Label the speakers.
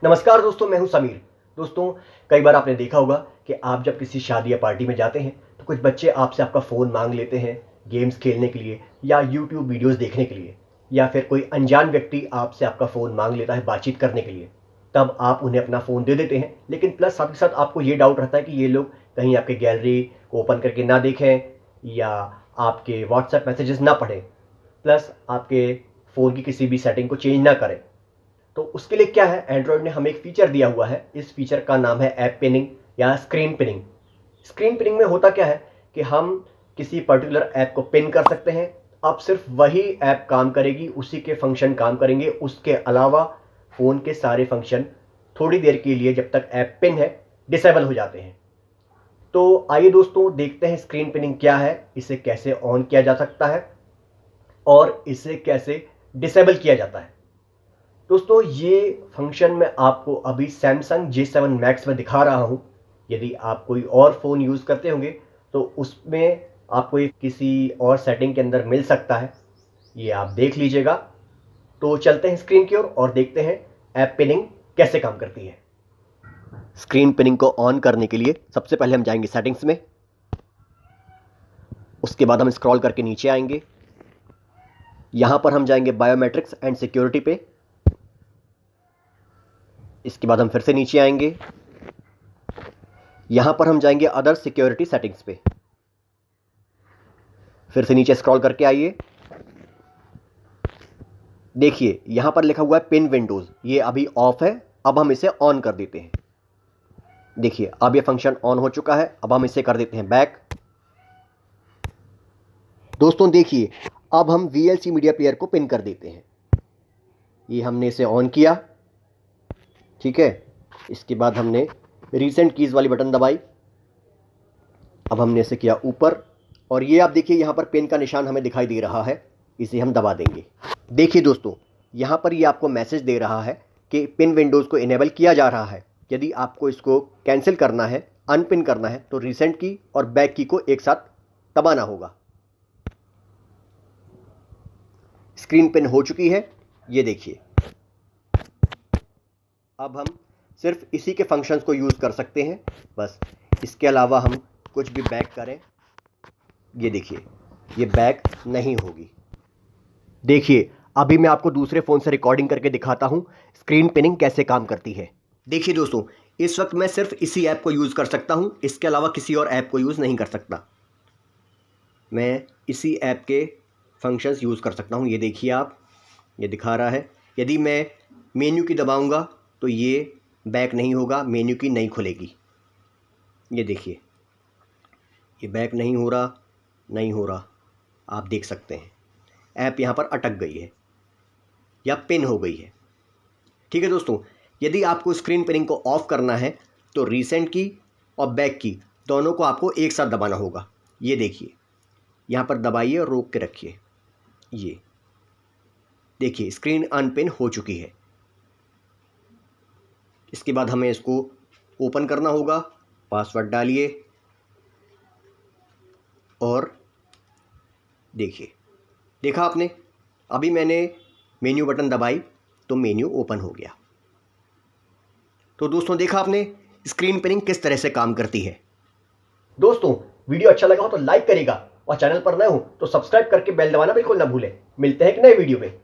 Speaker 1: नमस्कार दोस्तों, मैं हूं समीर। दोस्तों, कई बार आपने देखा होगा कि आप जब किसी शादी या पार्टी में जाते हैं तो कुछ बच्चे आपसे आपका फ़ोन मांग लेते हैं गेम्स खेलने के लिए या यूट्यूब वीडियोस देखने के लिए, या फिर कोई अनजान व्यक्ति आपसे आपका फ़ोन मांग लेता है बातचीत करने के लिए। तब आप उन्हें अपना फ़ोन दे देते हैं, लेकिन प्लस साथ ही साथ आपको ये डाउट रहता है कि ये लोग कहीं आपके गैलरी को ओपन करके ना देखें या आपके व्हाट्सएप मैसेजेस ना पढ़ें, प्लस आपके फ़ोन की किसी भी सेटिंग को चेंज ना करें। तो उसके लिए क्या है, एंड्रॉयड ने हमें एक फीचर दिया हुआ है। इस फीचर का नाम है ऐप पिनिंग या स्क्रीन पिनिंग। स्क्रीन पिनिंग में होता क्या है कि हम किसी पर्टिकुलर ऐप को पिन कर सकते हैं। अब सिर्फ वही ऐप काम करेगी, उसी के फंक्शन काम करेंगे, उसके अलावा फ़ोन के सारे फंक्शन थोड़ी देर के लिए, जब तक ऐप पिन है, डिसेबल हो जाते हैं। तो आइए दोस्तों, देखते हैं स्क्रीन पिनिंग क्या है, इसे कैसे ऑन किया जा सकता है और इसे कैसे डिसेबल किया जाता है। दोस्तों, ये फंक्शन मैं आपको अभी सैमसंग J7 मैक्स में दिखा रहा हूँ। यदि आप कोई और फ़ोन यूज़ करते होंगे तो उसमें आपको ये किसी और सेटिंग के अंदर मिल सकता है, ये आप देख लीजिएगा। तो चलते हैं स्क्रीन की ओर और देखते हैं ऐप पिनिंग कैसे काम करती है। स्क्रीन पिनिंग को ऑन करने के लिए सबसे पहले हम जाएंगे सेटिंग्स में। उसके बाद हम स्क्रॉल करके नीचे आएंगे। यहाँ पर हम जाएंगे बायोमेट्रिक्स एंड सिक्योरिटी पे। इसके बाद हम फिर से नीचे आएंगे। यहां पर हम जाएंगे अदर सिक्योरिटी सेटिंग्स पे। फिर से नीचे स्क्रॉल करके आइए। देखिए, यहां पर लिखा हुआ है पिन विंडोज, ये अभी ऑफ है। अब हम इसे ऑन कर देते हैं। देखिए, अब ये फंक्शन ऑन हो चुका है। अब हम इसे कर देते हैं बैक। दोस्तों देखिए, अब हम VLC मीडिया प्लेयर को पिन कर देते हैं। ये हमने इसे ऑन किया, ठीक है। इसके बाद हमने रीसेंट कीज़ वाली बटन दबाई। अब हमने इसे किया ऊपर, और ये आप देखिए यहाँ पर पेन का निशान हमें दिखाई दे रहा है, इसे हम दबा देंगे। देखिए दोस्तों, यहाँ पर ये आपको मैसेज दे रहा है कि पिन विंडोज़ को इनेबल किया जा रहा है। यदि आपको इसको कैंसिल करना है, अनपिन करना है, तो रीसेंट की और बैक की को एक साथ दबाना होगा। स्क्रीन पिन हो चुकी है, ये देखिए। अब हम सिर्फ इसी के फंक्शंस को यूज़ कर सकते हैं बस। इसके अलावा हम कुछ भी बैक करें, ये देखिए, ये बैक नहीं होगी। देखिए, अभी मैं आपको दूसरे फ़ोन से रिकॉर्डिंग करके दिखाता हूँ स्क्रीन पिनिंग कैसे काम करती है। देखिए दोस्तों, इस वक्त मैं सिर्फ इसी ऐप को यूज़ कर सकता हूँ, इसके अलावा किसी और ऐप को यूज़ नहीं कर सकता। मैं इसी ऐप के फंक्शंस यूज़ कर सकता हूँ। ये देखिए, आप, ये दिखा रहा है। यदि मैं मेन्यू की दबाऊँगा तो ये बैक नहीं होगा, मेन्यू की नहीं खुलेगी। ये देखिए, ये बैक नहीं हो रहा, नहीं हो रहा। आप देख सकते हैं ऐप यहाँ पर अटक गई है या पिन हो गई है। ठीक है दोस्तों, यदि आपको स्क्रीन पिनिंग को ऑफ़ करना है तो रीसेंट की और बैक की दोनों को आपको एक साथ दबाना होगा। ये देखिए, यहाँ पर दबाइए और रोक के रखिए। ये देखिए, स्क्रीन अनपिन हो चुकी है। इसके बाद हमें इसको ओपन करना होगा। पासवर्ड डालिए और देखिए, देखा आपने, अभी मैंने मेन्यू बटन दबाई तो मेन्यू ओपन हो गया। तो दोस्तों, देखा आपने स्क्रीन पिनिंग किस तरह से काम करती है। दोस्तों, वीडियो अच्छा लगा हो तो लाइक करिएगा और चैनल पर नए हो तो सब्सक्राइब करके बेल दबाना बिल्कुल ना भूलें। मिलते हैं एक नए वीडियो में।